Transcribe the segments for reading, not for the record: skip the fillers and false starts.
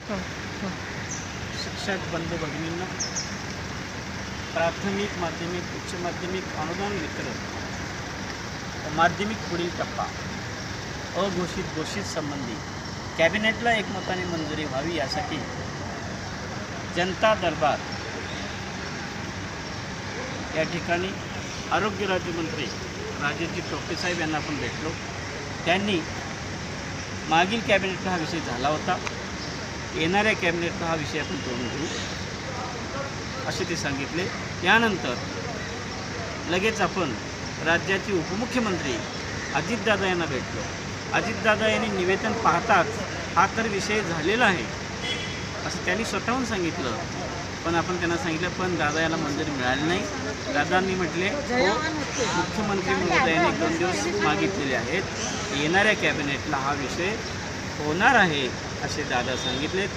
हं, हं. शिक्षक बंधू भगिनींना, प्राथमिक माध्यमिक उच्च माध्यमिक अनुदान वितरण व माध्यमिक पुढील टप्पा अघोषित घोषित संबंधी कॅबिनेटला एकमताने मंजुरी व्हावी यासाठी जनता दरबार या ठिकाणी आरोग्य राज्यमंत्री राजेशजी टोपे साहेब यांना आपण भेटलो. त्यांनी मागील कॅबिनेटला हा विषय झाला होता, येणाऱ्या कॅबिनेटला हा विषय आपण तोडून घेऊ असे ते सांगितले. त्यानंतर लगेच आपण राज्याचे उपमुख्यमंत्री अजितदादा यांना भेटलो. अजितदादा यांनी निवेदन पाहताच हा तर विषय झालेला आहे असं त्यांनी स्वतःहून सांगितलं. पण आपण त्यांना सांगितलं पण दादा याला मंजुरी मिळाली नाही. दादांनी म्हटले हो मुख्यमंत्री महोदयांनी 2 दिवस मागितलेले आहेत, येणाऱ्या कॅबिनेटला हा विषय होणार आहे असे दादा सांगितलेत.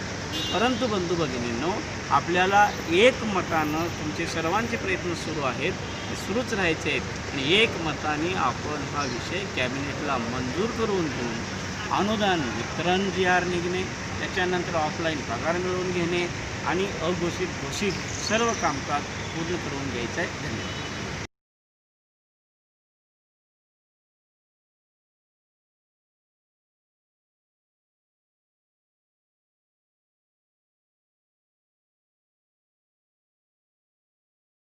परंतु बंधू भगिनींनो, आपल्याला एकमतानं तुमचे सर्वांचे प्रयत्न सुरू आहेत, ते सुरूच राहायचे आहेत आणि एकमताने आपण हा विषय कॅबिनेटला मंजूर करून घेऊन अनुदान वितरण जी आर निघणे, त्याच्यानंतर ऑफलाईन पगार मिळवून घेणे आणि अघोषित घोषित सर्व कामकाज पूर्ण करून घ्यायचं आहे. धन्यवाद.